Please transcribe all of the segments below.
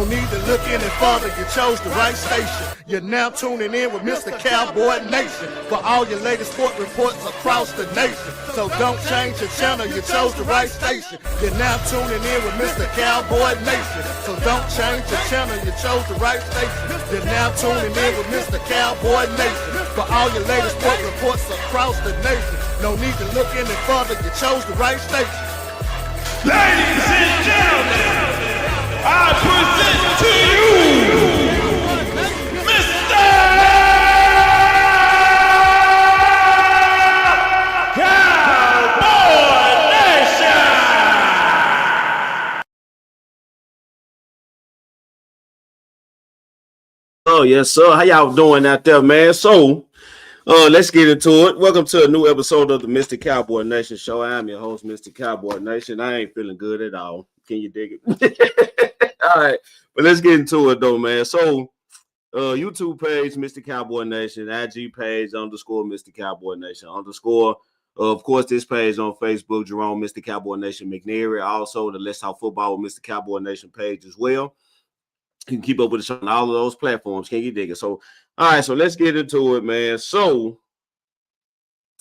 No need to look any further, you chose the right station. You're now tuning in with Mr. Cowboy Nation for all your latest sport reports across the nation. So don't change your channel, you chose the right station. You're now tuning in with Mr. Cowboy Nation. So don't change your channel, you chose the right station. You're now tuning in with Mr. Cowboy Nation for all your latest sport reports across the nation. No need to look any further, you chose the right station. Ladies and gentlemen, I present to you Mr. Cowboy Nation! Oh, yes, sir. How y'all doing out there, man? So, let's get into it. Welcome to a new episode of the Mr. Cowboy Nation show. I am your host, Mr. Cowboy Nation. I ain't feeling good at all. Can you dig it? All right, but let's get into it, though, man. So, YouTube page, Mr. Cowboy Nation, IG page, _ Mr. Cowboy Nation, _ of course, this page on Facebook, Jerome, Mr. Cowboy Nation McNary. Also, the Let's Talk Football with Mr. Cowboy Nation page as well. You can keep up with us on all of those platforms. Can you dig it? So, all right, so let's get into it, man. So,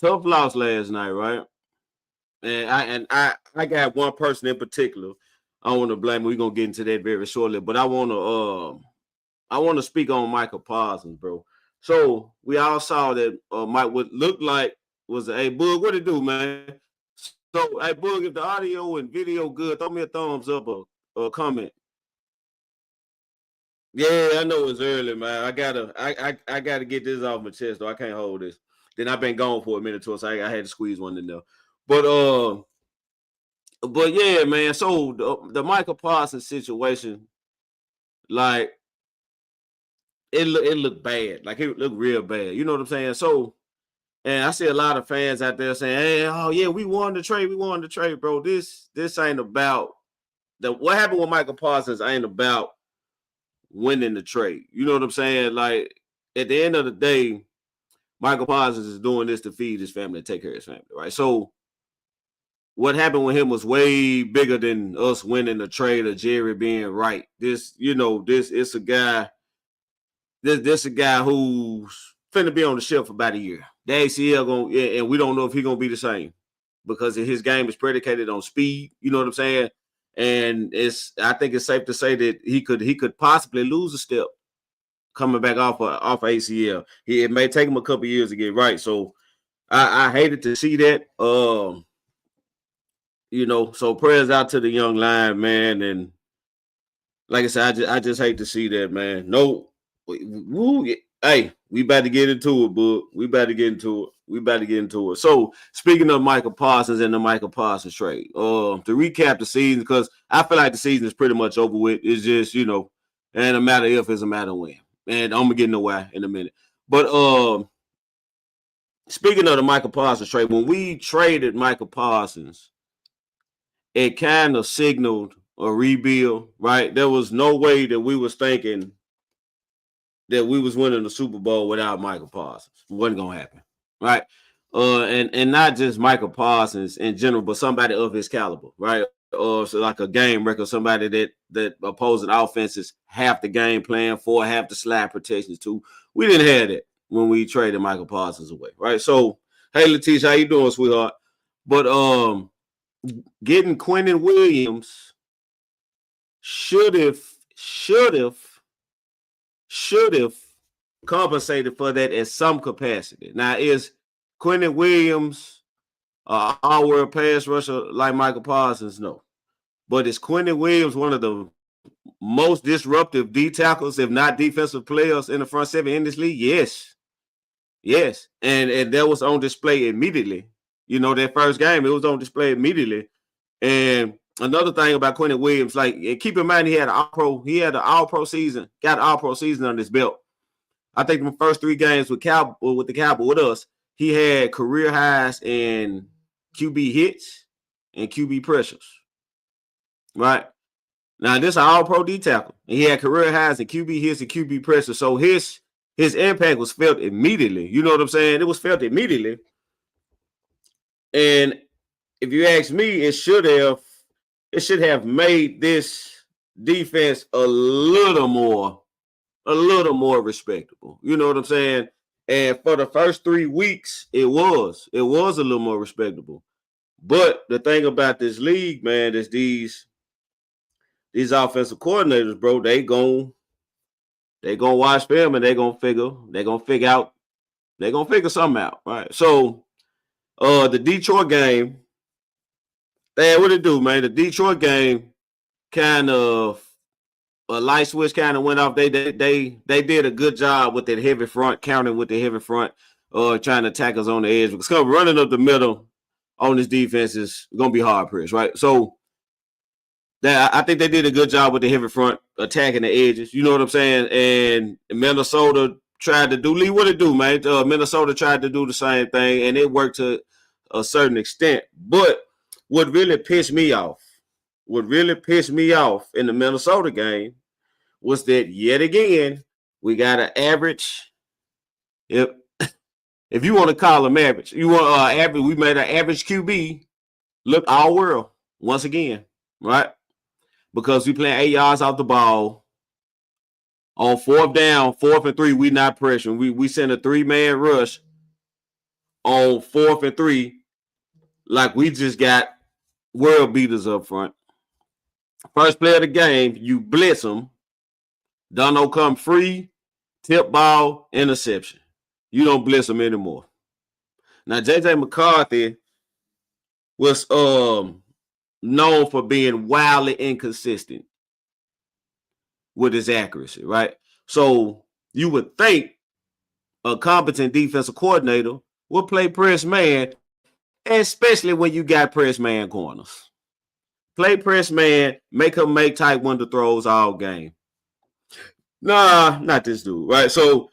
tough loss last night, right? And I got one person in particular I want to blame. We're gonna get into that very shortly, but I want to speak on Michael Parsons, bro. So we all saw that Mike would look like was a Boog. What it do, man? So hey Boog, if the audio and video good, throw me a thumbs up or a comment. Yeah, I know it's early, man. I gotta get this off my chest, though. I can't hold this. Then I've been gone for a minute or so. I had to squeeze one in there. But yeah, man. So the Michael Parsons situation, like it looked bad. Like it looked real bad. You know what I'm saying? So, and I see a lot of fans out there saying, "Hey, oh yeah, we won the trade. We won the trade, bro. This ain't about what happened with Michael Parsons. Ain't about winning the trade." You know what I'm saying? Like at the end of the day, Michael Parsons is doing this to feed his family and take care of his family, right? So what happened with him was way bigger than us winning the trade or Jerry being right. This is a guy. This a guy who's finna be on the shelf for about a year. The ACL and we don't know if he's gonna be the same because his game is predicated on speed. You know what I'm saying? And I think it's safe to say that he could possibly lose a step coming back off ACL. It may take him a couple years to get right. So I hated to see that. So prayers out to the young lion, man. And like I said, I just hate to see that, man. No, hey, we about to get into it, bud. We about to get into it. So speaking of Michael Parsons and the Michael Parsons trade, to recap the season, because I feel like the season is pretty much over with. It's just, it ain't a matter if, it's a matter when. And I'm gonna get into why in a minute. But speaking of the Michael Parsons trade, when we traded Michael Parsons, it kind of signaled a rebuild, right? There was no way that we was thinking that we was winning the Super Bowl without Michael Parsons. It wasn't gonna happen, right? And not just Michael Parsons in general, but somebody of his caliber, right? So like a game record, somebody that opposing offenses half the game plan for, half the slide protections too. We didn't have that when we traded Michael Parsons away, right? So, hey, Letitia, how you doing, sweetheart? But getting Quentin Williams should have compensated for that in some capacity. Now, is Quentin Williams all-world pass rusher like Michael Parsons? No. But is Quentin Williams one of the most disruptive D tackles, if not defensive players in the front seven in this league? Yes. And that was on display immediately. That first game, it was on display immediately. And another thing about Quentin Williams, like, keep in mind, he had an all-pro season, got an all-pro season on his belt. I think the first 3 games with the Cowboys with us, he had career highs in QB hits and QB pressures. Right? Now, this is an all-pro D tackle. And he had career highs in QB hits and QB pressures. So his impact was felt immediately. You know what I'm saying? It was felt immediately. And if you ask me, it should have made this defense a little more respectable. You know what I'm saying? And for the first 3 weeks, it was a little more respectable. But the thing about this league, man, is these offensive coordinators, bro, they gonna watch film and they're gonna figure something out, right? So the Detroit game, what it do, man? The Detroit game kind of a light switch kind of went off. They did a good job with that heavy front, counting with the heavy front, trying to attack us on the edge. Because running up the middle on this defense is gonna be hard pressed, right? So I think they did a good job with the heavy front, attacking the edges. You know what I'm saying? And Minnesota tried to do, Lee, what it do, man? Minnesota tried to do the same thing, and it worked to a certain extent. But what really pissed me off in the Minnesota game was that yet again, we got an average. If you want to call them average, we made an average QB look all world once again, right? Because we playing 8 yards off the ball. On 4th down, 4th and 3, we not pressuring. We send a 3-man rush on 4th and 3, like we just got world beaters up front. First play of the game, you blitz them. Dunno come free, tip ball, interception. You don't blitz them anymore. Now, J.J. McCarthy was known for being wildly inconsistent with his accuracy, right? So you would think a competent defensive coordinator will play press man, especially when you got press man corners. Play press man, make him make tight window throws all game. Nah, not this dude, right? So,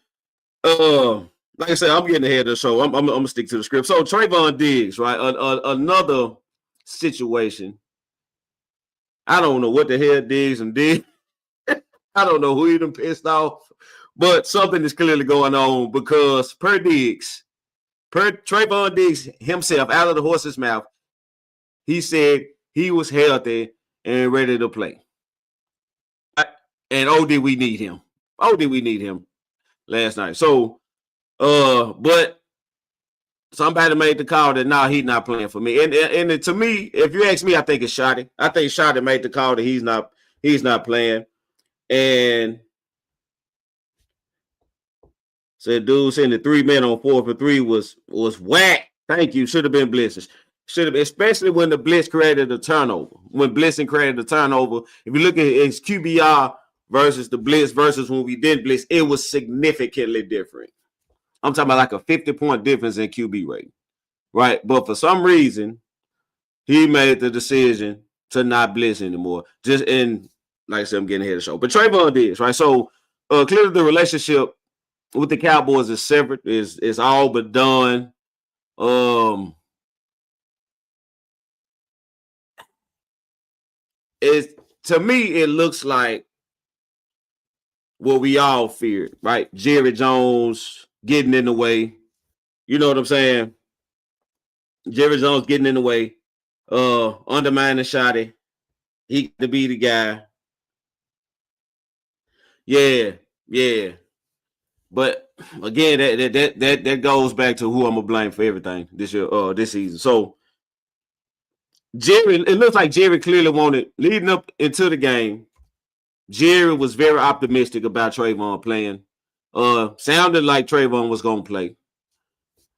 like I said, I'm getting ahead of the show. I'm gonna stick to the script. So Trayvon Diggs, right? Another situation. I don't know what the hell Diggs and did. I don't know who he done pissed off, but something is clearly going on because per Trayvon Diggs himself, out of the horse's mouth, he said he was healthy and ready to play. And did we need him? Did we need him last night? So, but somebody made the call that he's not playing for me. And to me, if you ask me, I think it's Shotty. I think Shotty made the call that he's not playing. And said, dude, saying the 3 men on 4th and 3 was whack. Thank you. Should have been blitzes. Should have, especially when the blitz created a turnover. When blitzing created a turnover, if you look at his QBR versus the blitz versus when we didn't blitz, it was significantly different. I'm talking about like a 50-point difference in QB rate, right? But for some reason, he made the decision to not blitz anymore. Just in, like I said, I'm getting ahead of the show. But Trayvon Diggs, right? So clearly the relationship with the Cowboys is separate. Is all but done. To me, it looks like what we all feared, right? Jerry Jones getting in the way. You know what I'm saying? Jerry Jones getting in the way, undermining Shotty. He to be the guy. Yeah. But again, that goes back to who I'm gonna blame for everything this year, this season. So Jerry, it looks like Jerry clearly wanted, leading up into the game, Jerry was very optimistic about Trayvon playing. Sounded like Trayvon was gonna play.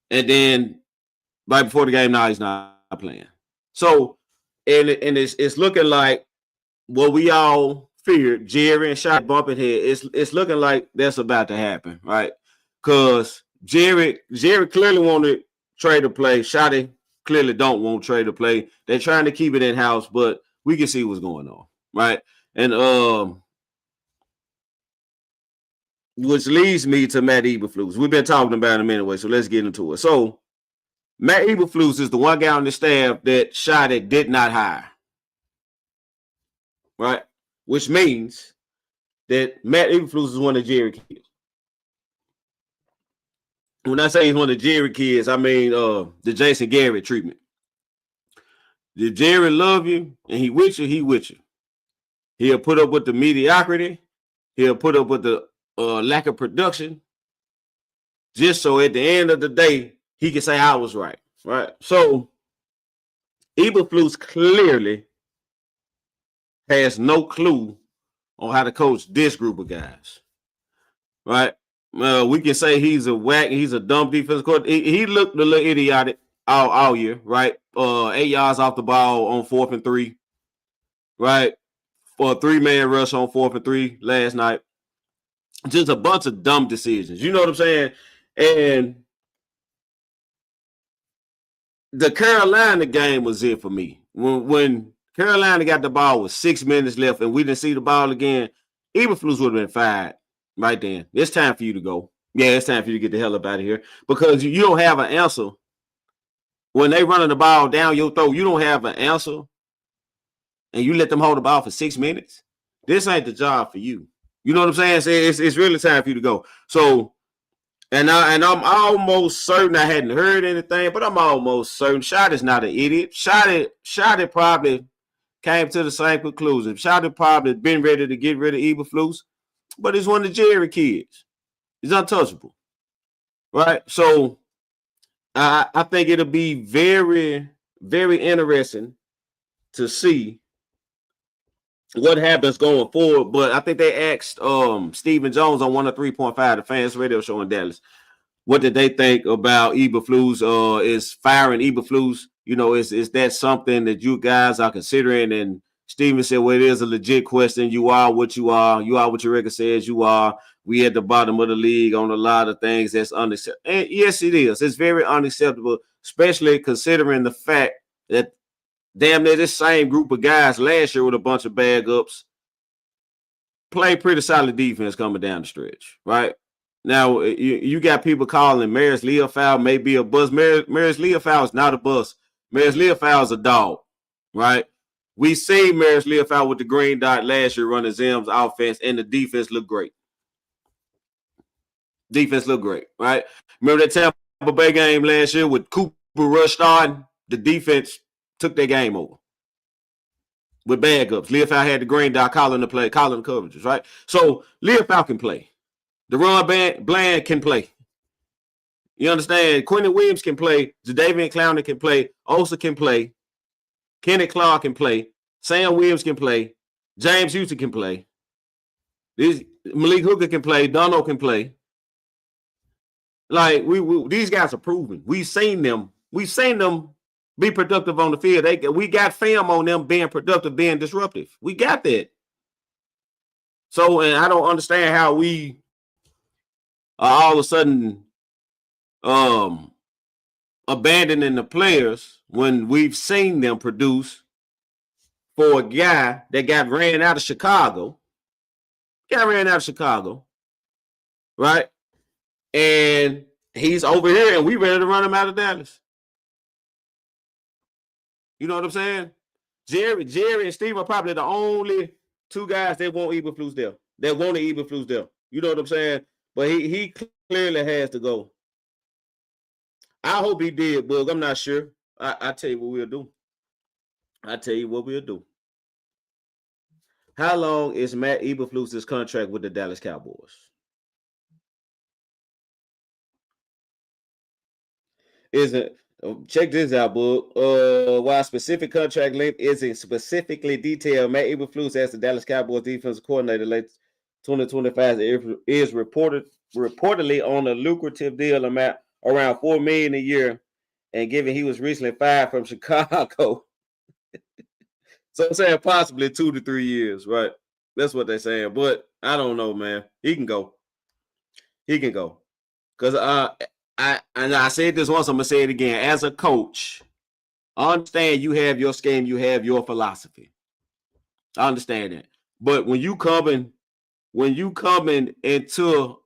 And then right before the game, now he's not playing. So, and it's looking like what we all feared, Jerry and Shot bumping head. It's looking like that's about to happen, right? Because Jerry clearly wanted Trey to play. Shotty clearly don't want Trey to play. They're trying to keep it in house, but we can see what's going on, right? And which leads me to Matt Eberflus. We've been talking about him anyway, so let's get into it. So Matt Eberflus is the one guy on the staff that Shotty did not hire, right? Which means that Matt Eberflus is one of Jerry kids. When I say he's one of Jerry kids, I mean the Jason Garrett treatment. Did Jerry love you and he with you? He with you. He'll put up with the mediocrity. He'll put up with the lack of production, just so at the end of the day, he can say I was right. Right. So Eberflus clearly has no clue on how to coach this group of guys. Right. We can say he's a dumb defensive coach. He looked a little idiotic all year, right? 8 yards off the ball on 4th and 3, right? For a 3-man rush on 4th and 3 last night. Just a bunch of dumb decisions. You know what I'm saying? And the Carolina game was it for me. When Carolina got the ball with 6 minutes left and we didn't see the ball again, Eberflus would have been fired right then. It's time for you to go. Yeah, it's time for you to get the hell up out of here because you don't have an answer. When they running the ball down your throat, you don't have an answer and you let them hold the ball for 6 minutes. This ain't the job for you. You know what I'm saying? It's really time for you to go. So, and I'm almost certain I hadn't heard anything, but I'm almost certain Shot is not an idiot. Shot probably came to the same conclusion. Shot probably been ready to get rid of Eberflus, but he's one of the Jerry kids. He's untouchable, right? So I think it'll be very, very interesting to see what happens going forward. But I think they asked Stephen Jones on 103.5, the Fans Radio Show in Dallas, what did they think about Eberflus? Is firing Eberflus? You know, is that something that you guys are considering? And Stephen said, well, it is a legit question. You are what you are. You are what your record says you are. We at the bottom of the league on a lot of things that's unacceptable. And yes, it is. It's very unacceptable, especially considering the fact that damn near this same group of guys last year with a bunch of bag ups play pretty solid defense coming down the stretch, right? Now, you got people calling Maris Leofow may be a bust. Maris Leofow is not a bust. Maris Leofow is a dog, right? We seen Maris Leofow with the green dot last year running Zim's offense, and the defense looked great. Defense looked great, right? Remember that Tampa Bay game last year with Cooper Rush starting? The defense took their game over with bag ups. Leofow had the green dot calling the play, calling the coverages, right? So Leofow can play. Deron Bland can play. You understand? Quentin Williams can play. Jadeveon Clowney can play. Osa can play. Kenny Clark can play. Sam Williams can play. James Houston can play. Malik Hooker can play. Dono can play. Like these guys are proven. We've seen them. We've seen them be productive on the field. We got film on them being productive, being disruptive. We got that. So, and I don't understand how we are all of a sudden abandoning the players when we've seen them produce for a guy that got ran out of Chicago. Right? And he's over here and we ready to run him out of Dallas. You know what I'm saying? Jerry and Steve are probably the only two guys that want Eberflus there. That want to Eberflus there. You know what I'm saying? But he clearly has to go. I hope he did, Bug. I'm not sure. I tell you what we'll do. How long is Matt Eberflus's contract with the Dallas Cowboys? Check this out, Bug. While specific contract length isn't specifically detailed, Matt Eberflus as the Dallas Cowboys defensive coordinator late 2025 is reportedly on a lucrative deal amount around $4 million a year, and given he was recently fired from Chicago, so I'm saying possibly 2 to 3 years, right? That's what they're saying, but I don't know, man. He can go. Because I said this once, I'm gonna say it again. As a coach, I understand you have your scheme, you have your philosophy. I understand that, but when you coming into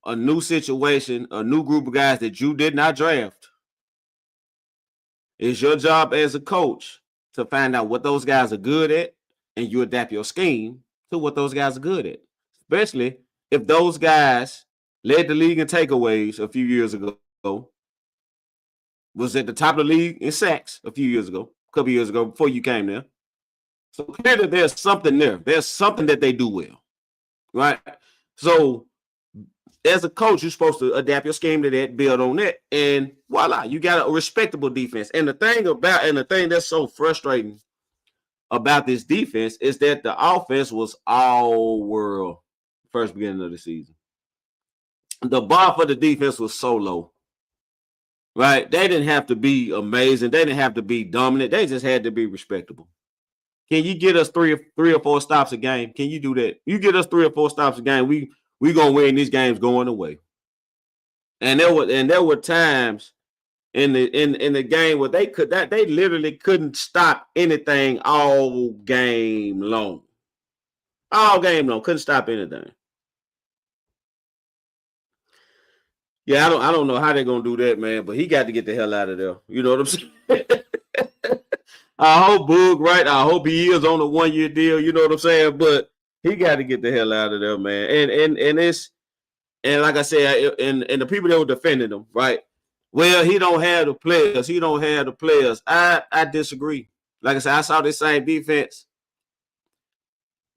a new situation, a new group of guys that you did not draft, it's your job as a coach to find out what those guys are good at, and you adapt your scheme to what those guys are good at. Especially if those guys led the league in takeaways a few years ago, was at the top of the league in sacks a couple years ago, before you came there. So clearly there's something there. There's something that they do well, right? So as a coach, you're supposed to adapt your scheme to that, build on that, and voila, you got a respectable defense. And the thing that's so frustrating about this defense is that the offense was all world first beginning of the season. The bar for the defense was so low, right? They didn't have to be amazing. They didn't have to be dominant. They just had to be respectable. Can you get us three or four stops a game? Can you do that? You get us 3 or 4 stops a game, we gonna win these games going away. And there were times in the game where they literally couldn't stop anything all game long. All game long, couldn't stop anything. Yeah, I don't know how they're gonna do that, man. But he got to get the hell out of there. You know what I'm saying? I hope Boog, right? I hope he is on a 1-year deal. You know what I'm saying? But he got to get the hell out of there, man. And like I said, and the people that were defending him, right? Well, he don't have the players. He don't have the players. I disagree. Like I said, I saw this same defense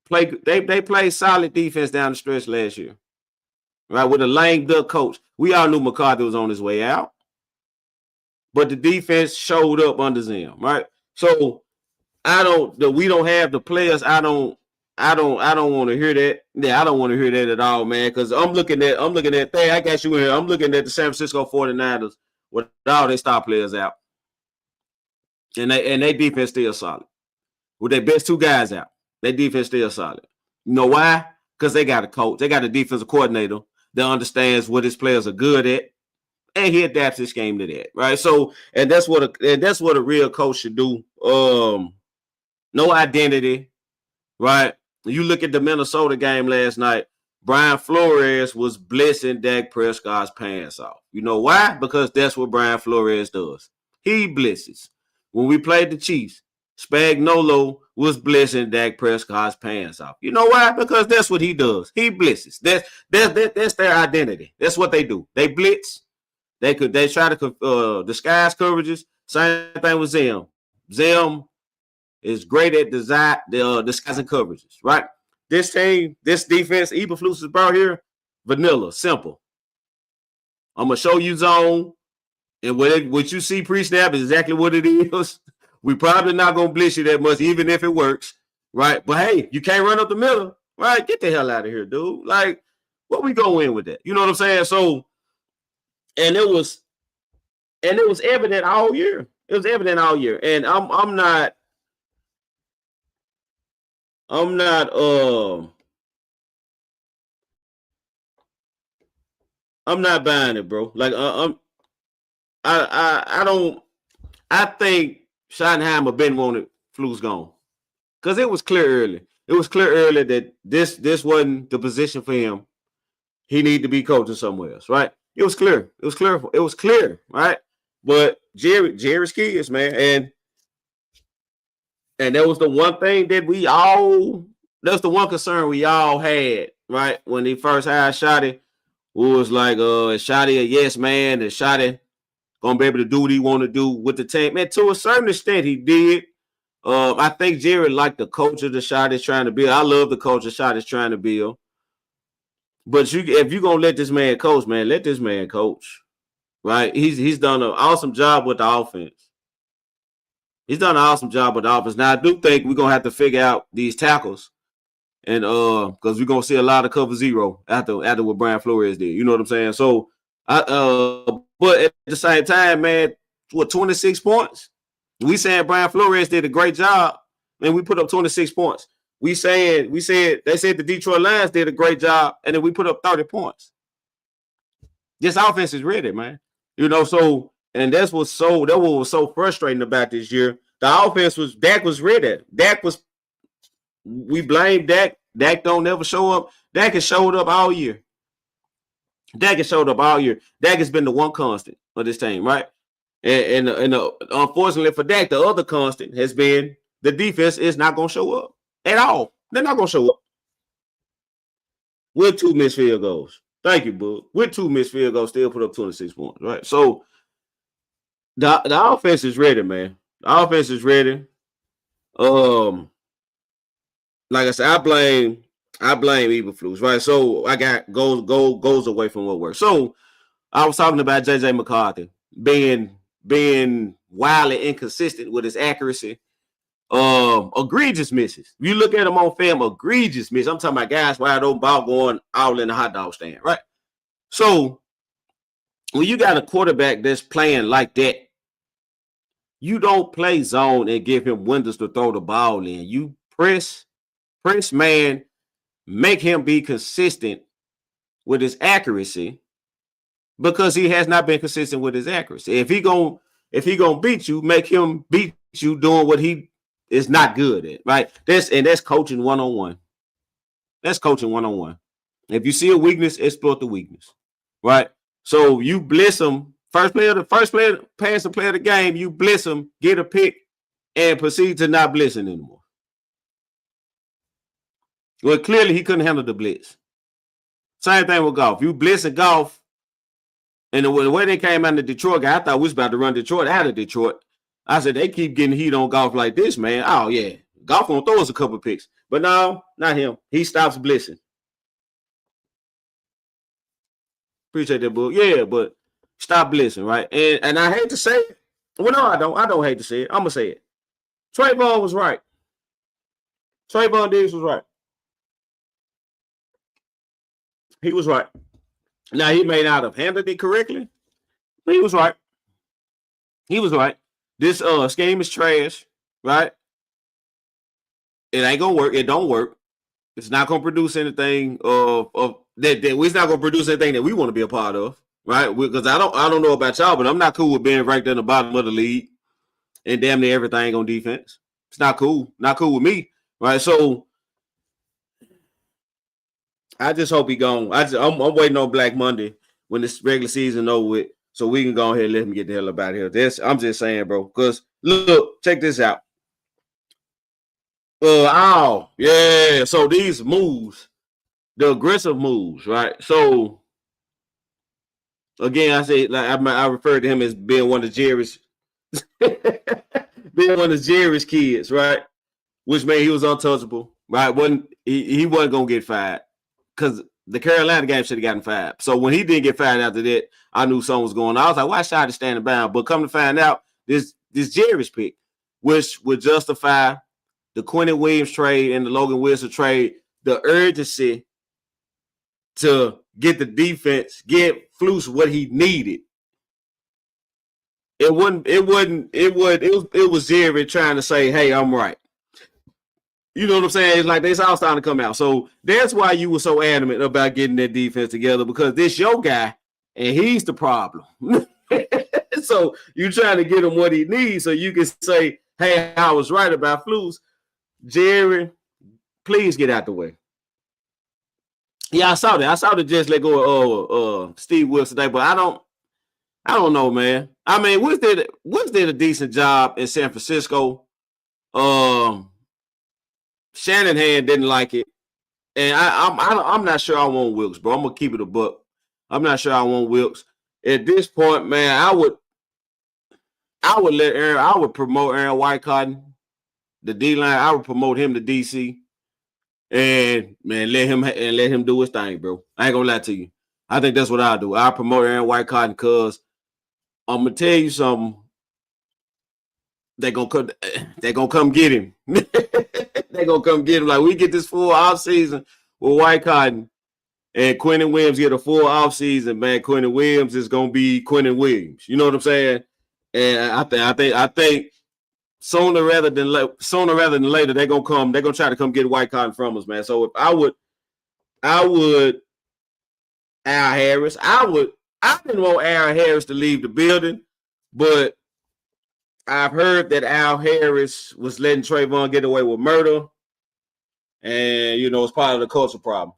play. They played solid defense down the stretch last year, right? With a lame duck coach. We all knew McCarthy was on his way out, but the defense showed up under them, right? So we don't have the players. I don't want to hear that. Yeah, I don't want to hear that at all, man. Because I'm looking at I got you in here. I'm looking at the San Francisco 49ers with all their star players out. And they defense still solid. With their best 2 guys out, their defense still solid. You know why? Because they got a coach. They got a defensive coordinator that understands what his players are good at, and he adapts his game to that, right? So, and that's what a real coach should do. No identity, right? You look at the Minnesota game last night. Brian Flores was blessing Dak Prescott's pants off. You know why? Because that's what Brian Flores does. He blesses. When we played the Chiefs, Spagnuolo was blessing Dak Prescott's pants off. You know why? Because that's what he does. He blitzes. That's their identity. That's what they do. They blitz. They try to disguise coverages. Same thing with Zim. Zim is great at disguising coverages, right? This team, this defense, Eberflus is brought here, vanilla, simple. I'm going to show you zone, and what you see pre-snap is exactly what it is. We probably not going to blitz you that much, even if it works, right? But hey, you can't run up the middle, right? Get the hell out of here, dude. Like, what we go in with that? You know what I'm saying? So, and it was evident all year. It was evident all year. And I'm not buying it, bro. Like I think Schottenheimer been wanted Flus gone. Because it was clear early. It was clear early that this wasn't the position for him. He needed to be coaching somewhere else, right? It was clear. It was clear, right? But Jerry's kids, man, and that was the one thing that that's the one concern we all had, right? When he first hired Shotty, we was like, is Shotty a yes man? Is Shotty gonna be able to do what he want to do with the team? Man, to a certain extent, he did. I think Jerry liked the culture that Shotty's trying to build. I love the culture Shotty's trying to build. But if you're gonna let this man coach, man, let this man coach. Right? He's done an awesome job with the offense. He's done an awesome job with the offense. Now I do think we're gonna have to figure out these tackles. And because we're gonna see a lot of cover zero after what Brian Flores did. You know what I'm saying? So but at the same time, man, 26 points? We saying Brian Flores did a great job, and we put up 26 points. They said the Detroit Lions did a great job, and then we put up 30 points. This offense is ready, man. You know, so and that was so frustrating about this year. The offense Dak was ready. We blame Dak. Dak don't ever show up. Dak has showed up all year. Dak has been the one constant of this team, right? And unfortunately for Dak, the other constant has been the defense is not going to show up at all. They're not going to show up with 2 missed field goals. Thank you, Bud. With 2 missed field goals, still put up 26 points, right? So the offense is ready, man. The offense is ready. like I said, I blame Eberflus, right? So I got goes away from what works. So I was talking about JJ McCarthy being wildly inconsistent with his accuracy. Egregious misses. You look at him on film, egregious miss. I'm talking about guys wide open ball going all in the hot dog stand, right? So when you got a quarterback that's playing like that, you don't play zone and give him windows to throw the ball in. You press man, make him be consistent with his accuracy because he has not been consistent with his accuracy. If he gonna beat you, make him beat you doing what he is not good at, right? That's coaching 101. That's coaching 101. If you see a weakness, exploit the weakness, right? So you blitz him. First player, pass the player of the game, you blitz him, get a pick, and proceed to not blitzing anymore. Well, clearly he couldn't handle the blitz. Same thing with golf. You blitz and golf, and the way they came out of the Detroit guy, I thought we was about to run Detroit out of Detroit. I said, they keep getting heat on golf like this, man. Oh, yeah. Golf gonna throw us a couple picks. But no, not him. He stops blitzing. Appreciate that, book. Yeah, but stop blitzing, right? And I hate to say it. Well, no, I don't. I don't hate to say it. I'm gonna say it. Trayvon was right. Trayvon Diggs was right. He was right. Now, he may not have handled it correctly, but he was right. He was right. This scheme is trash, right? It ain't gonna work. It don't work. It's not gonna produce anything of that. It's not gonna produce anything that we want to be a part of, right? Because I don't know about y'all, but I'm not cool with being ranked in the bottom of the league and damn near everything on defense. It's not cool. Not cool with me, right? So I just hope he gone. I'm waiting on Black Monday when this regular season over with, so we can go ahead and let him get the hell up out of here. I'm just saying, bro. Because look, check this out. Yeah. So these moves, the aggressive moves, right? So again, I say like I refer to him as being one of Jerry's, being one of Jerry's kids, right? Which meant he was untouchable, right? He wasn't gonna get fired because the Carolina game should have gotten fired. So when he didn't get fired after that, I knew something was going on. I was like, why should I stand bound? But come to find out, this Jerry's pick, which would justify the Quentin Williams trade and the Logan Wilson trade, the urgency to get the defense, get Flus what he needed. It was Jerry trying to say, hey, I'm right. You know what I'm saying? It's like this all starting to come out. So that's why you were so adamant about getting that defense together, because this your guy and he's the problem. So you're trying to get him what he needs so you can say, hey, I was right about Flus. Jerry, please get out the way. Yeah, I saw that. I saw the Jets let go of Steve Wilson today, but I don't know, man. I mean, Woods did a decent job in San Francisco. Shanahan didn't like it, and I'm not sure I want Wilkes, bro. I'm gonna keep it a buck. I'm not sure I want Wilkes at this point, man. I would promote Aaron Whitecotton, the D line. I would promote him to DC, and man, let him do his thing, bro. I ain't gonna lie to you. I think that's what I'll do. I'll promote Aaron Whitecotton because I'm gonna tell you something. They're gonna come get him. They're gonna come get him. Like, we get this full off season with Whitecotton and Quentin Williams get a full off season, man. Quentin Williams is gonna be Quentin Williams. You know what I'm saying? And I think sooner rather than later, they're gonna try to come get Whitecotton from us, man. So if I would Al Harris. I didn't want Al Harris to leave the building, but I've heard that Al Harris was letting Trayvon get away with murder, and it's part of the culture problem.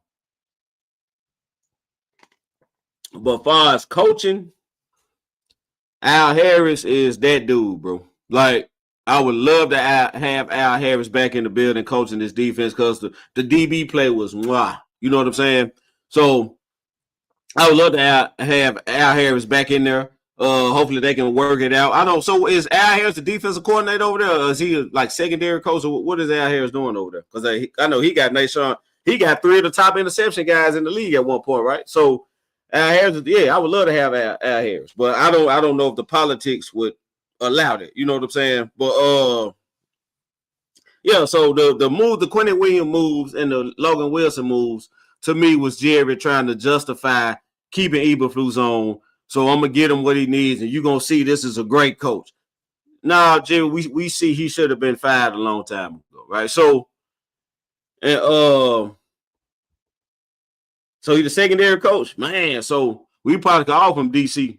But as far as coaching, Al Harris is that dude, bro. Like, I would love to have Al Harris back in the building coaching this defense because the DB play was mwah. You know what I'm saying? So I would love to have Al Harris back in there Hopefully they can work it out. I don't. So is Al Harris the defensive coordinator over there, or is he like secondary coach? Or what is Al Harris doing over there? Because I know he got Nation. He got 3 of the top interception guys in the league at one point, right? So Al Harris, yeah, I would love to have Al Harris, but I don't know if the politics would allow it. You know what I'm saying? But yeah. So the move, the Quentin Williams moves and the Logan Wilson moves, to me was Jerry trying to justify keeping Eberflus on. So I'm gonna get him what he needs, and you're gonna see this is a great coach. Nah, Jerry, we see he should have been fired a long time ago, right? So, and so he's the secondary coach, man. So we probably could offer him DC.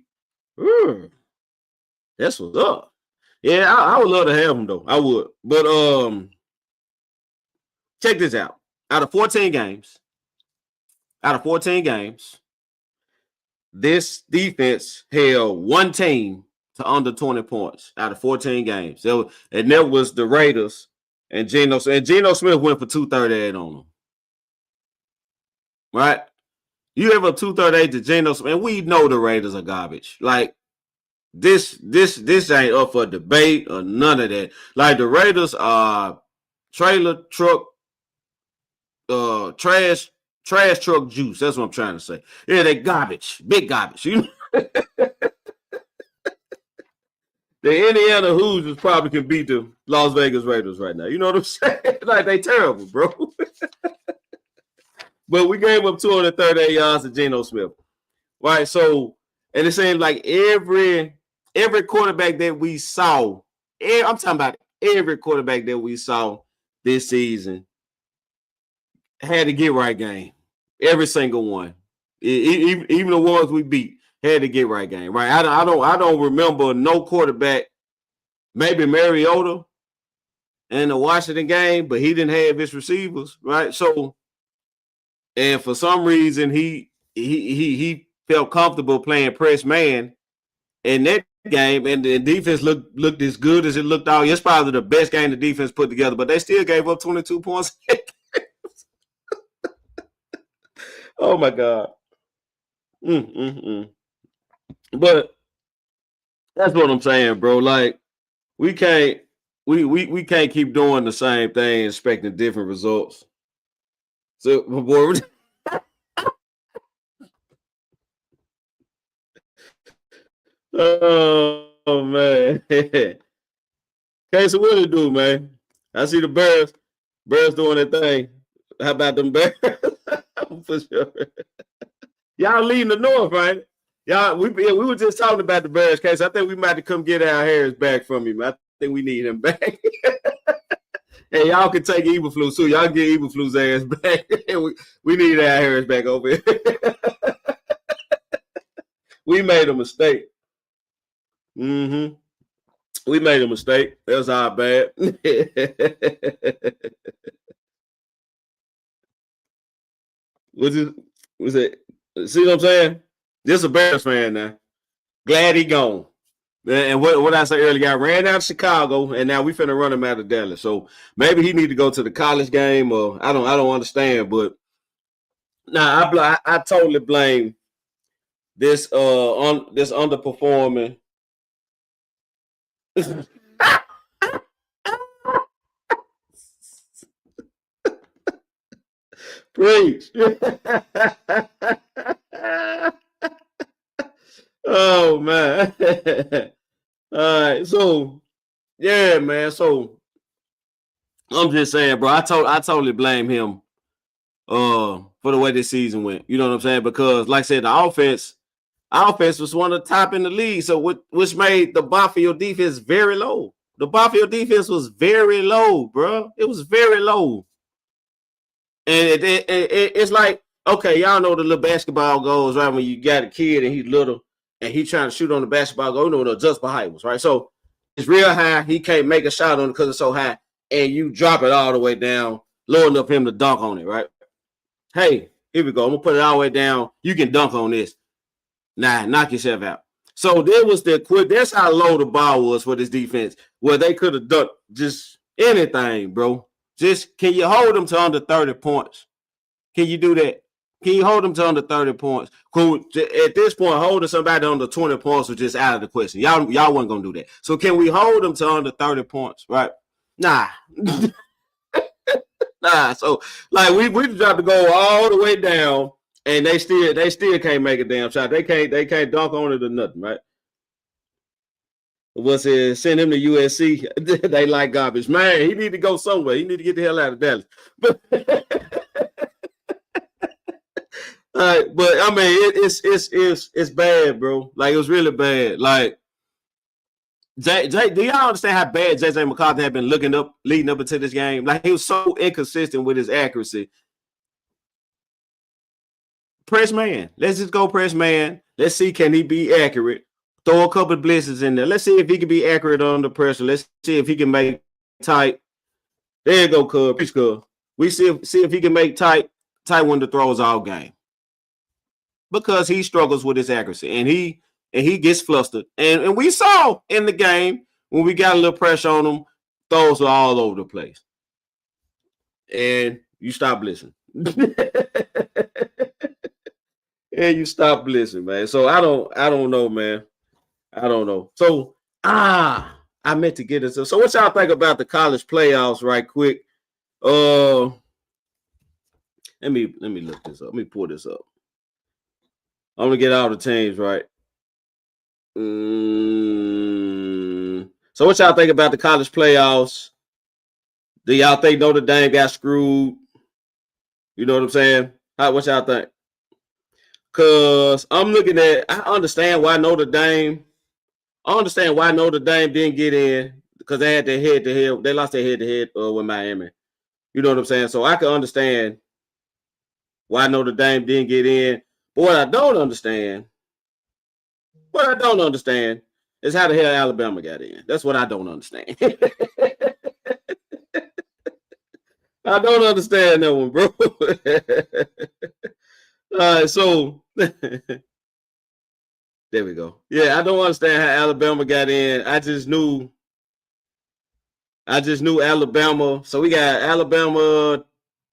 That's what's up. Yeah, I would love to have him though. I would, but check this out. Out of 14 games. This defense held one team to under 20 points out of 14 games. And that was the Raiders and Geno. And Geno Smith went for 238 on them. Right? You have a 238 to Geno Smith, and we know the Raiders are garbage. Like this ain't up for debate or none of that. Like the Raiders are trailer truck, trash truck juice. That's what I'm trying to say. Yeah, they garbage, big garbage. You know? The Indiana Hoosiers probably can beat the Las Vegas Raiders right now. You know what I'm saying? Like they terrible, bro. But we gave up 238 yards to Geno Smith, right? So, and it seemed like every quarterback that we saw, I'm talking about every quarterback that we saw this season had to get right game. Every single one, even the ones we beat, had to get right game. Right? I don't remember no quarterback. Maybe Mariota in the Washington game, but he didn't have his receivers. Right? So, and for some reason he felt comfortable playing press man in that game, and the defense looked as good as it looked all. It's probably the best game the defense put together, but they still gave up 22 points. Oh my God. But that's what I'm saying, bro. Like we can't keep doing the same thing, expecting different results. So, boy, oh man. Okay, so what do they do, man? I see the Bears doing their thing. How about them Bears? For sure. Y'all leading the North, right? Y'all, we were just talking about the Bears case. I think we might have to come get Al Harris back from him. I think we need him back. Hey, y'all can take Eberflus too. Y'all get Eberflus ass back. we need Al Harris back over here. We made a mistake. We made a mistake. That's our bad. Was it? See what I'm saying? Just a Bears fan now. Glad he gone. And what I said earlier, I ran out of Chicago, and now we finna run him out of Dallas. So maybe he need to go to the college game, or I don't understand. But nah, I totally blame this this underperforming. Preach. Oh man. All right. So yeah, man. So I'm just saying, bro, I totally blame him for the way this season went. You know what I'm saying? Because like I said, the offense was one of the top in the league. So which made the Barfield defense very low. The Barfield defense was very low, bro. It was very low. And it's like, okay, y'all know the little basketball goals, right? When you got a kid and he's little and he's trying to shoot on the basketball goal, you know, the adjustable height was, right? So it's real high. He can't make a shot on it because it's so high. And you drop it all the way down, low enough for him to dunk on it, right? Hey, here we go. I'm going to put it all the way down. You can dunk on this. Nah, knock yourself out. So there was that's how low the bar was for this defense, where they could have dunked just anything, bro. Just can you hold them to under 30 points? Can you do that? Can you hold them to under 30 points? Cool. At this point, holding somebody under 20 points was just out of the question. Y'all wasn't gonna do that. So can we hold them to under 30 points? Right? Nah. Nah. So like we tried to go all the way down, and they still can't make a damn shot. They can't dunk on it or nothing, right? What's it? Send him to USC. They like garbage. Man, he need to go somewhere. He need to get the hell out of Dallas. But but I mean, it's bad, bro. Like, it was really bad. Like, do y'all understand how bad JJ McCarthy had been leading up into this game? Like, he was so inconsistent with his accuracy. Press man. Let's just go press man. Let's see, can he be accurate? Throw a couple of blitzes in there. Let's see if he can be accurate under pressure. Let's see if he can make tight. There you go, Cub. Preach, Cub. We see if he can make tight when the throws all game. Because he struggles with his accuracy, and he gets flustered. And we saw in the game when we got a little pressure on him, throws were all over the place. And you stop blitzing. And you stop blitzing, man. So I don't know, man. I don't know. So I meant to get it. So what y'all think about the college playoffs right quick? Let me look this up. Let me pull this up. I'm gonna get all the teams right. So what y'all think about the college playoffs? Do y'all think Notre Dame got screwed? You know what I'm saying? What y'all think? Cause I'm looking at. I understand why Notre Dame didn't get in, because they had their head-to-head. They lost their head-to-head with Miami. You know what I'm saying? So I can understand why Notre Dame didn't get in. But what I don't understand is how the hell Alabama got in. That's what I don't understand. I don't understand that one, bro. All right, so there we go. Yeah, I don't understand how Alabama got in. I just knew Alabama. So we got Alabama,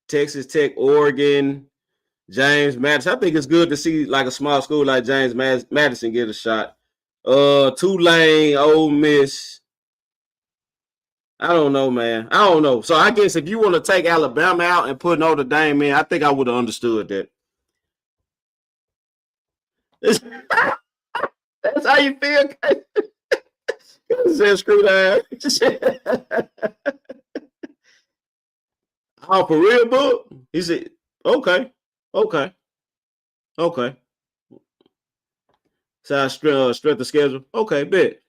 Texas Tech, Oregon, James Madison. I think it's good to see like a small school like James Madison get a shot. Tulane, Ole Miss. I don't know, man. I don't know. So I guess if you want to take Alabama out and put Notre Dame in, I think I would have understood that. That's how you feel. Said screw that. Oh, for real, book? He said, okay. So strength of schedule. Okay, bet.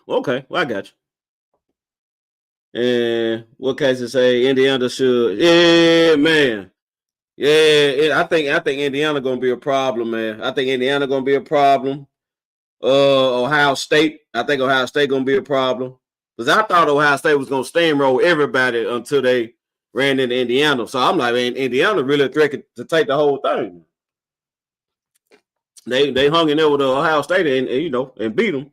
Okay, well, I got you. And what case to say? Indiana should. Yeah, man. Yeah, I think Indiana gonna be a problem, man. I think Indiana gonna be a problem. Ohio State. I think Ohio State gonna be a problem, because I thought Ohio State was gonna steamroll everybody until they ran into Indiana. So I'm like, man, Indiana really threatened to take the whole thing. They hung in there with Ohio State and beat them.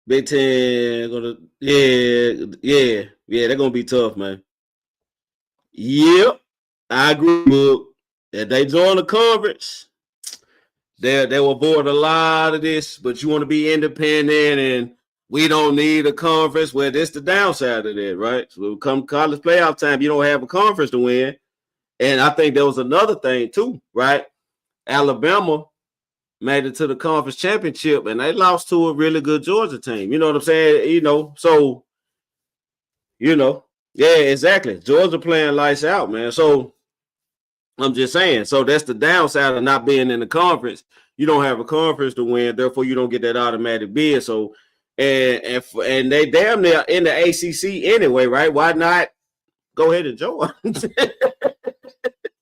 Big Ten they're gonna be tough, man. Yep, I agree. If they join the conference, they will avoid a lot of this. But you want to be independent, and we don't need a conference. Well, that's the downside of that, right? So come college playoff time, you don't have a conference to win. And I think there was another thing too, right? Alabama made it to the conference championship, and they lost to a really good Georgia team. You know what I'm saying? So, yeah, exactly. Georgia playing lights out, man. So I'm just saying. So that's the downside of not being in the conference. You don't have a conference to win, therefore you don't get that automatic bid. So, and they damn near in the ACC anyway, right? Why not go ahead and join?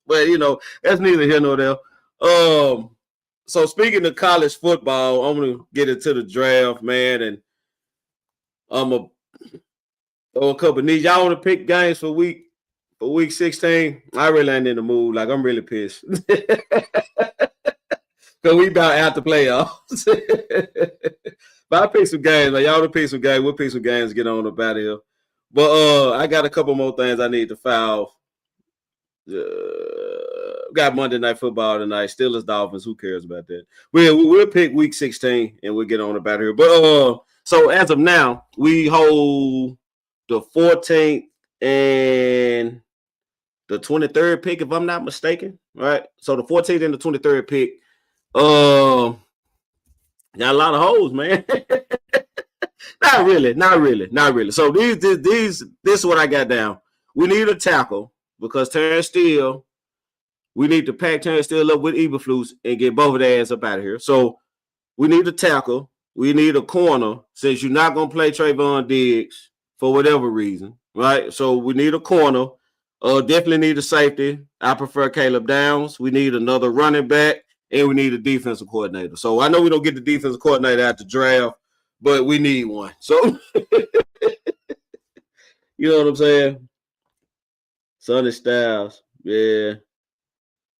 But that's neither here nor there. So speaking of college football, I'm gonna get into the draft, man, and I'm gonna throw a couple of these. Y'all want to pick games for week 16? I really ain't in the mood. Like, I'm really pissed. Because we about out the playoffs. But I pick some games, man. Y'all to pick some games. We'll pick some games, get on up out of here. But I got a couple more things I need to file. Got Monday Night Football tonight. Steelers, Dolphins. Who cares about that? We'll pick Week 16 and we'll get on about here. But so as of now, we hold the 14th and the 23rd pick, if I'm not mistaken. Right. So the 14th and the 23rd pick. Got a lot of holes, man. Not really. So this is what I got down. We need a tackle because Terrence Steele. We need to pack Terrence Steele up with Eberflus and get both of their ass up out of here. So we need a tackle. We need a corner since you're not going to play Trayvon Diggs for whatever reason, right? So we need a corner. Definitely need a safety. I prefer Caleb Downs. We need another running back, and we need a defensive coordinator. So I know we don't get the defensive coordinator at the draft, but we need one. So you know what I'm saying? Sonny Styles, yeah.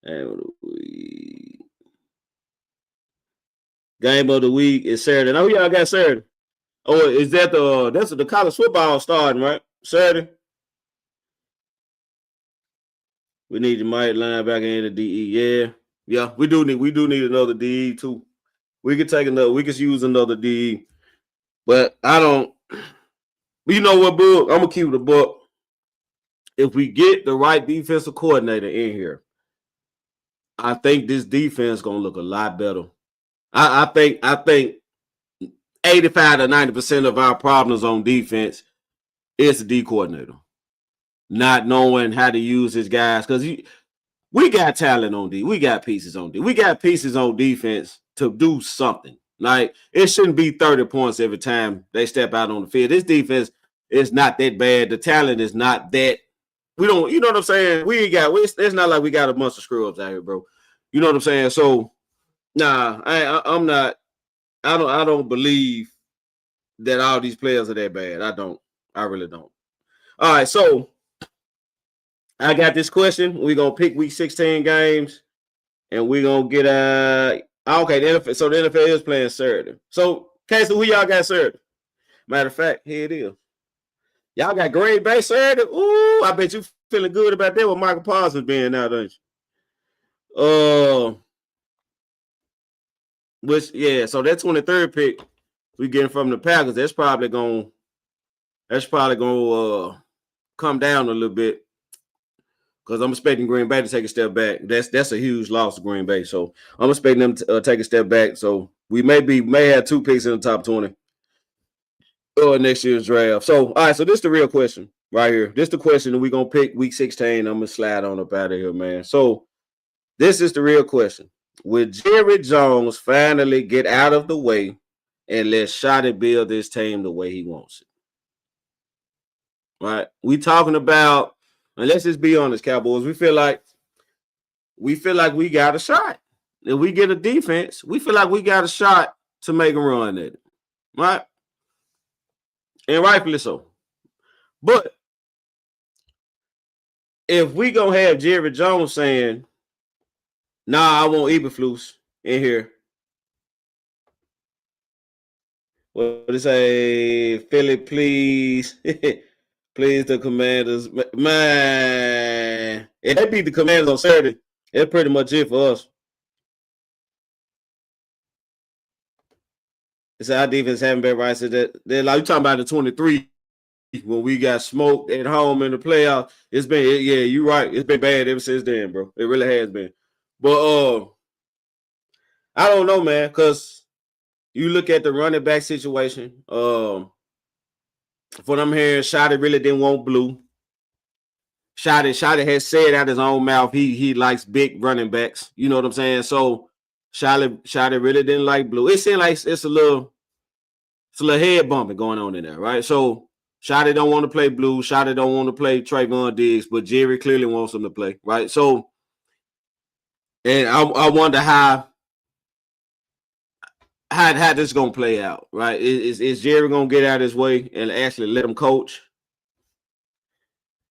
And game of the week is Saturday. Oh, y'all got Saturday. Oh, is that that's the college football starting, right? Saturday. We need the Mike linebacker and the DE. Yeah, we do need another DE too. We could use another DE. But I don't. You know what, Book? I'm gonna keep it a book. If we get the right defensive coordinator in here, I think this defense gonna look a lot better. I think 85 to 90% of our problems on defense is the D coordinator. Not knowing how to use his guys. Because we got talent on D. We got pieces on D. We got pieces on defense to do something. Like, it shouldn't be 30 points every time they step out on the field. This defense is not that bad. The talent is not that. We don't, you know what I'm saying? It's not like we got a bunch of screw-ups out here, bro. You know what I'm saying? So, nah, I'm not. I don't believe that all these players are that bad. I don't. I really don't. All right, so I got this question. We're gonna pick week 16 games, and we're gonna get okay, the NFL. So the NFL is playing Saturday. So, Casey, who y'all got Saturday? Matter of fact, here it is. Y'all got Green Bay Saturday. Ooh, I bet you feeling good about that with Michael Parsons being out, don't you? So that 23rd pick we getting from the Packers, that's probably gonna come down a little bit because I'm expecting Green Bay to take a step back. That's a huge loss to Green Bay, so I'm expecting them to take a step back. So we may have 2 picks in the top 20 next year's draft. So all right, so this is the real question right here. This is the question that we're gonna pick week 16. I'm gonna slide on up out of here, man. So this is the real question. Will Jerry Jones finally get out of the way and let Shotty build this team the way he wants it? Right? We talking about, and let's just be honest, Cowboys. We feel like we got a shot. If we get a defense, we feel like we got a shot to make a run at it. Right? And rightfully so. But if we gonna have Jerry Jones saying, nah, I want Eberflus in here. What did it say? Philly, please. Please, the Commanders. Man, if they beat the Commanders on Saturday, that's pretty much it for us. It's our defense haven't been right. So they're like, you talking about the 23 when we got smoked at home in the playoffs. It's been, yeah, you're right. It's been bad ever since then, bro. It really has been. But I don't know, man, because you look at the running back situation. For them here, Shotty really didn't want Blue. Shotty has said out his own mouth he likes big running backs. You know what I'm saying? So Shotty really didn't like Blue. It seemed like it's a little head bumping going on in there, right? So Shotty don't want to play Blue. Shotty don't want to play Trayvon Diggs, but Jerry clearly wants him to play, right? So, and I wonder how this is gonna play out, right? Is Jerry gonna get out of his way and actually let him coach?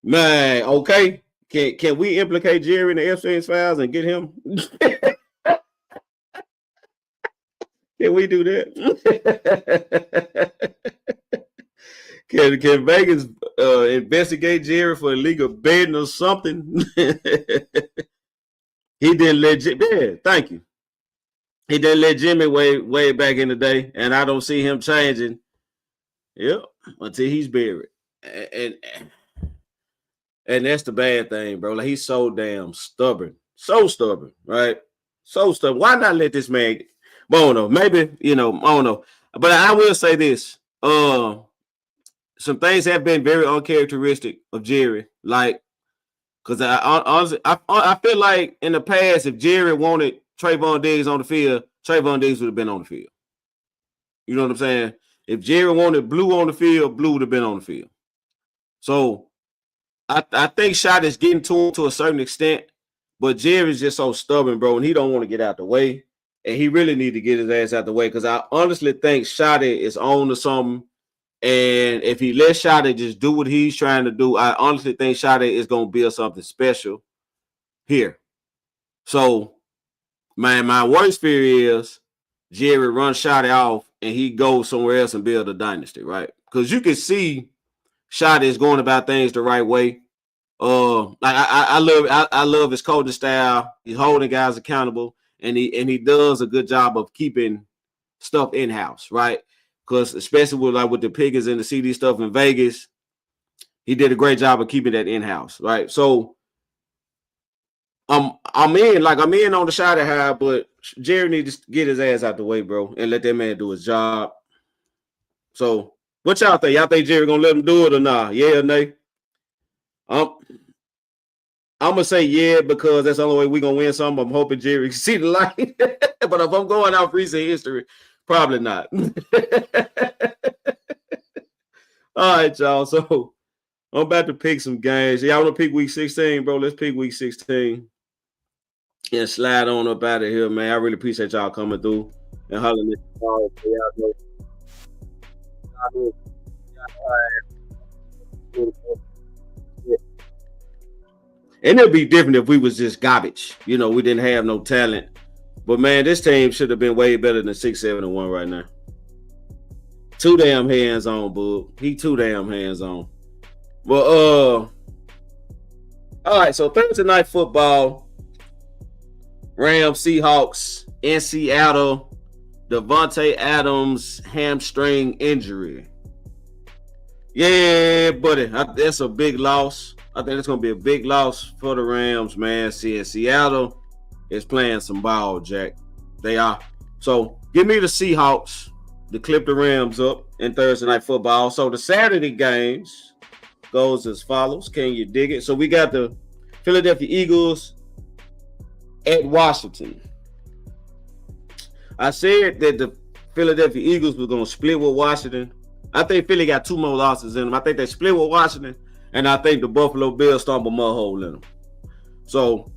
Man, okay. Can we implicate Jerry in the Epstein's files and get him? Can we do that? Can Vegas investigate Jerry for illegal betting or something? He didn't let yeah, thank you. He didn't let Jimmy way back in the day, and I don't see him changing. Yep, until he's buried. And that's the bad thing, bro. Like he's so damn stubborn. So stubborn, right? So stubborn. Why not let this man? I don't know. Maybe, I don't know. But I will say this. Some things have been very uncharacteristic of Jerry. Like, because I feel like in the past, if Jerry wanted Trayvon Diggs on the field, Trayvon Diggs would have been on the field. You know what I'm saying? If Jerry wanted Blue on the field, Blue would have been on the field. So I think Shot is getting to him to a certain extent, but Jerry's just so stubborn, bro, and he don't want to get out the way. And he really need to get his ass out the way because I honestly think Shotty is on to something. And if he lets Shotty just do what he's trying to do, I honestly think Shotty is going to build something special here. So, man, my worst fear is Jerry runs Shotty off and he goes somewhere else and build a dynasty, right? Because you can see Shotty is going about things the right way. I love his coaching style. He's holding guys accountable, and he does a good job of keeping stuff in house, right? Because especially with the Pickens and the CD stuff in Vegas, he did a great job of keeping that in house, right? So I'm in on the Shotty high, but Jerry needs to get his ass out the way, bro, and let that man do his job. So what y'all think? Y'all think Jerry gonna let him do it or not? Yeah or nay? I'm gonna say yeah because that's the only way we're gonna win something. I'm hoping Jerry can see the light. But if I'm going off recent history, probably not. All right, y'all. So I'm about to pick some games. Y'all want to pick week 16, bro? Let's pick week 16 and slide on up out of here, man. I really appreciate y'all coming through and hollering at the ball. And it'd be different if we was just garbage. We didn't have no talent. But man, this team should have been way better than 6-7-1 right now. Too damn hands on, bub. He too damn hands on. Well, all right. So Thursday night football, Rams, Seahawks in Seattle. Devontae Adams hamstring injury. Yeah, buddy, that's a big loss. I think it's going to be a big loss for the Rams, man. Seattle is playing some ball, Jack. They are. So give me the Seahawks to clip the Rams up in Thursday night football. So the Saturday games goes as follows. Can you dig it? So we got the Philadelphia Eagles at Washington. I said that the Philadelphia Eagles were going to split with Washington. I think Philly got 2 more losses in them. I think they split with Washington. And I think the Buffalo Bills stomp a mud hole in them. So,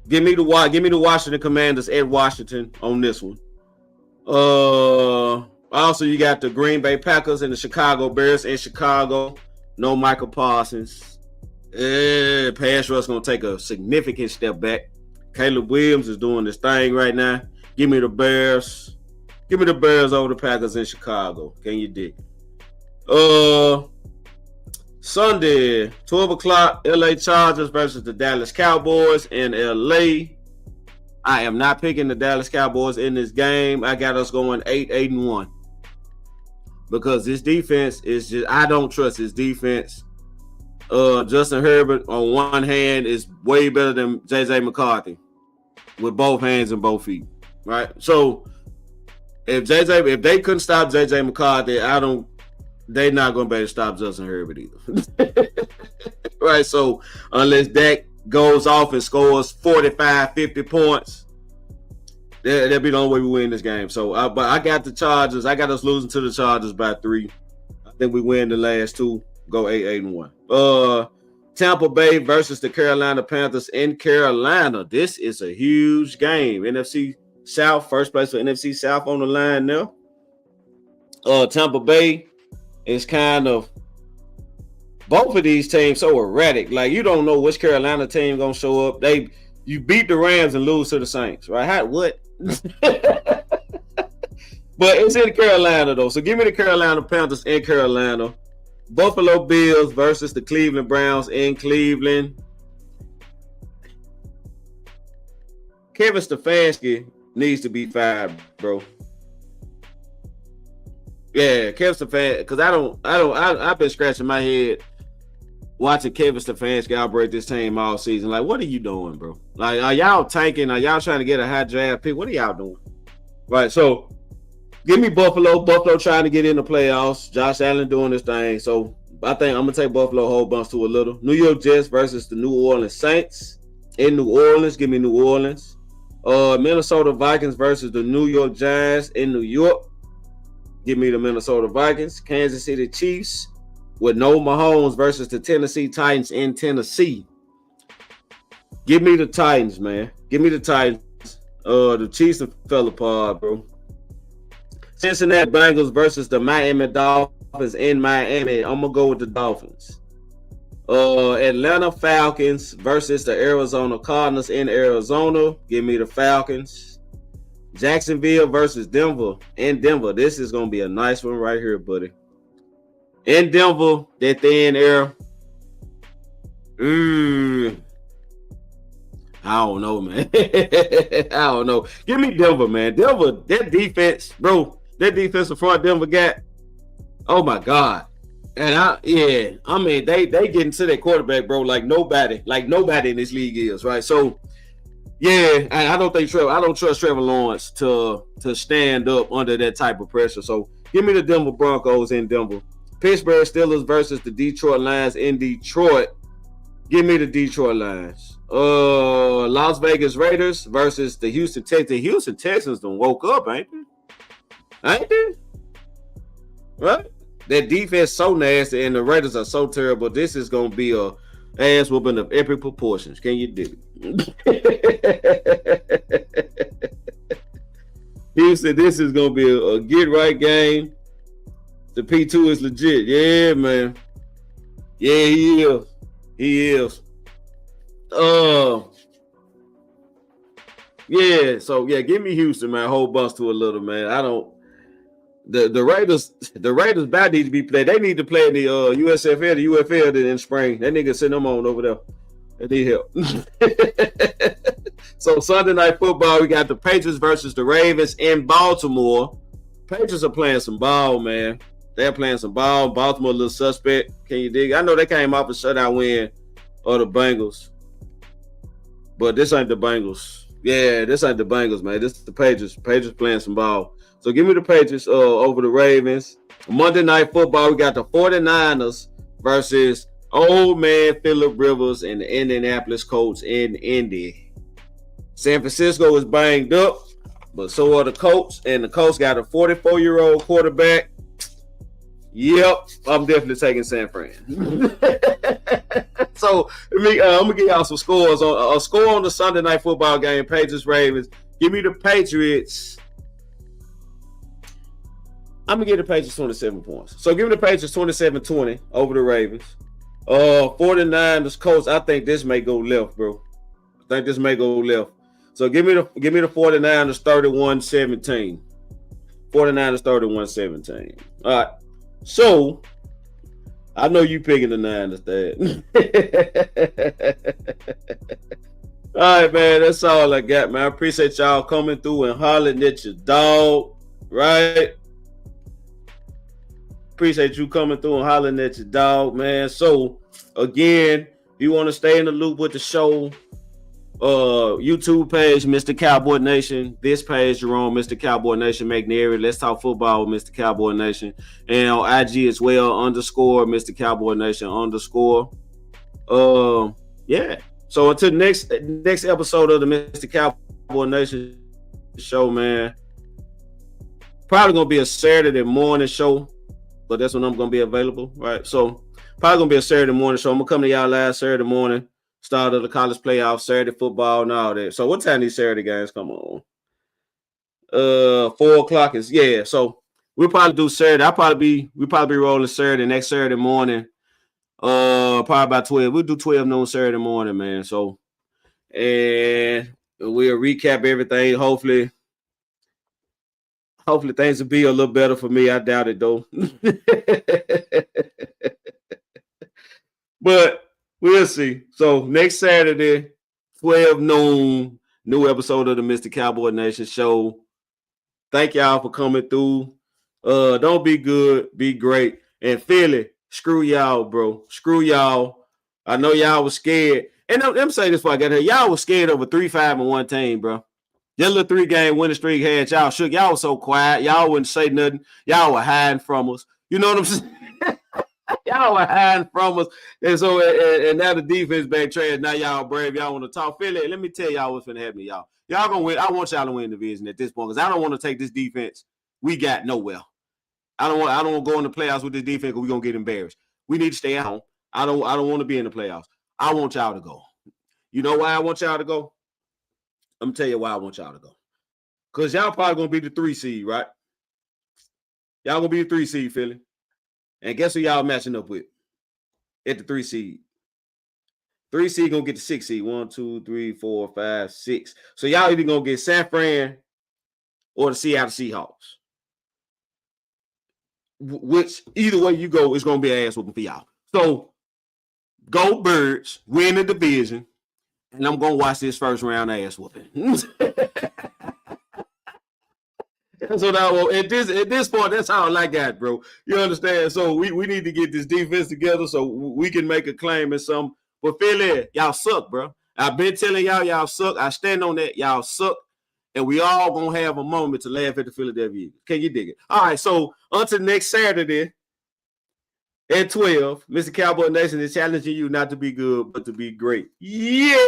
give me the Washington Commanders at Washington on this one. Also, you got the Green Bay Packers and the Chicago Bears in Chicago. No Michael Parsons. Pass rush going to take a significant step back. Caleb Williams is doing this thing right now. Give me the Bears. Give me the Bears over the Packers in Chicago. Can you dig it? Sunday, 12 o'clock, LA Chargers versus the Dallas Cowboys in LA. I am not picking the Dallas Cowboys in this game. I got us going 8-1. Because this defense is just, I don't trust his defense. Justin Herbert on one hand is way better than JJ McCarthy with both hands and both feet. Right? So if they couldn't stop JJ McCarthy, they're not going to be able to stop Justin Herbert either. Right? So unless Dak goes off and scores 45, 50 points, that'll be the only way we win this game. So, but I got the Chargers. I got us losing to the Chargers by 3. I think we win the last 2, go 8-1. Tampa Bay versus the Carolina Panthers in Carolina. This is a huge game. NFC South, first place for NFC South on the line now. Tampa Bay is kind of, both of these teams so erratic. Like, you don't know which Carolina team gonna show up. You beat the Rams and lose to the Saints, right? What? But it's in Carolina though. So give me the Carolina Panthers in Carolina. Buffalo Bills versus the Cleveland Browns in Cleveland. Kevin Stefanski needs to be fired, bro. Yeah, Kevin Stefanski, because I've been scratching my head watching Kevin Stefanski operate this team all season. Like, what are you doing, bro? Like, are y'all tanking? Are y'all trying to get a high draft pick? What are y'all doing? Right, so give me Buffalo. Buffalo trying to get in the playoffs. Josh Allen doing this thing. So I think I'm going to take Buffalo a whole bunch to a little. New York Jets versus the New Orleans Saints in New Orleans. Give me New Orleans. Minnesota Vikings versus the New York Giants in New York. Give me the Minnesota Vikings. Kansas City Chiefs with no Mahomes versus the Tennessee Titans in Tennessee. Give me the Titans, man. Give me the Titans. The Chiefs fell apart, bro. Cincinnati Bengals versus the Miami Dolphins in Miami. I'm gonna go with the Dolphins. Atlanta Falcons versus the Arizona Cardinals in Arizona. Give me the Falcons. Jacksonville versus Denver in Denver. This is gonna be a nice one right here, buddy. In Denver, that thin air. I don't know, man. I don't know. Give me Denver, man. Denver, that defense, bro. That defensive front Denver got. Oh my God. And I mean, they getting to that quarterback, bro, like nobody in this league is, right? So yeah, I don't trust Trevor Lawrence to stand up under that type of pressure. So give me the Denver Broncos in Denver. Pittsburgh Steelers versus the Detroit Lions in Detroit. Give me the Detroit Lions. Las Vegas Raiders versus the Houston Texans. The Houston Texans done woke up, ain't they? Ain't they? Right? That defense so nasty and the Raiders are so terrible. This is gonna be a ass whooping of epic proportions. Can you dig it? Houston, this is gonna be a get right game. The P2 is legit. Yeah, man. Yeah, he is. He is. Yeah, so yeah, give me Houston, man. Whole bunch to a little, man. I don't. The Raiders about need to be played. They need to play in the USFL, the UFL in spring. That nigga send them on over there. They need help. So Sunday Night Football, we got the Patriots versus the Ravens in Baltimore. Patriots are playing some ball, man. They're playing some ball. Baltimore a little suspect. Can you dig? I know they came off a shutout win of the Bengals, but this ain't the Bengals. Yeah, this ain't the Bengals, man. This is the Patriots. Patriots playing some ball. So give me the Patriots over the Ravens. Monday Night Football, we got the 49ers versus old man Phillip Rivers and the Indianapolis Colts in Indy. San Francisco is banged up, but so are the Colts, and the Colts got a 44-year-old quarterback. Yep, I'm definitely taking San Fran. So I'm gonna give y'all some scores on a score on the Sunday Night Football game. Patriots Ravens. Give me the Patriots. I'm gonna give the Patriots 27 points. So give me the Patriots 27-20 over the Ravens. 49ers Colts. I think this may go left, bro. I think this may go left. So give me the 49ers 31-17. 49ers 31-17. All right. So I know you picking the Niners, Dad. All right, man. That's all I got, man. I appreciate y'all coming through and hollering at your dog, right? Appreciate you coming through and hollering at your dog, man. So again, if you want to stay in the loop with the show, YouTube page, Mr. Cowboy Nation. This page, Jerome, Mr. Cowboy Nation McNary. Let's talk football with Mr. Cowboy Nation. And on IG as well, _ Mr. Cowboy Nation _ Yeah. So until next episode of the Mr. Cowboy Nation show, man. Probably gonna be a Saturday morning show, but that's when I'm gonna be available, right? So probably gonna be a Saturday morning show. I'm gonna come to y'all last Saturday morning. Start of the college playoffs, Saturday football, and all that. So what time these Saturday games come on? 4:00 is So we'll probably do Saturday. We probably be rolling Saturday next Saturday morning. Probably about 12. We'll do 12 noon Saturday morning, man. So and we'll recap everything. Hopefully Hopefully things will be a little better for me. I doubt it though. But we'll see. So next Saturday, 12 noon, new episode of the Mr. Cowboy Nation show. Thank y'all for coming through. Don't be good, be great. And Philly, screw y'all, bro. Screw y'all. I know y'all was scared. And let me say this before I get here. Y'all was scared over 3-5 and one team, bro. Your little 3-game winning streak had y'all shook. Y'all was so quiet. Y'all wouldn't say nothing. Y'all were hiding from us. You know what I'm saying? Y'all were hiding from us. And so, and now the defense back trash. Now y'all brave. Y'all want to talk. Philly, let me tell y'all what's going to happen to y'all. Y'all going to win. I want y'all to win the division at this point because I don't want to take this defense we got nowhere. I don't want to go in the playoffs with this defense because we're going to get embarrassed. We need to stay at home. I don't want to be in the playoffs. I want y'all to go. You know why I want y'all to go? I'm going to tell you why I want y'all to go. Because y'all probably going to be the 3 seed, right? Y'all going to be the 3 seed, Philly. And guess who y'all matching up with at the 3 seed? 3 seed going to get the 6 seed. 1, 2, 3, 4, 5, 6. So y'all either going to get San Fran or the Seattle Seahawks. Which either way you go, it's going to be an ass whooping for y'all. So go Birds, win the division. And I'm going to watch this first round ass whooping. So now at this point, that's all I got, bro. You understand? So we need to get this defense together so we can make a claim in some. But Philly, y'all suck, bro. I've been telling y'all suck. I stand on that. Y'all suck. And we all gonna have a moment to laugh at the Philadelphia Eagles. Can you dig it? All right, so until next Saturday at 12, Mr. Cowboy Nation is challenging you not to be good, but to be great. Yeah.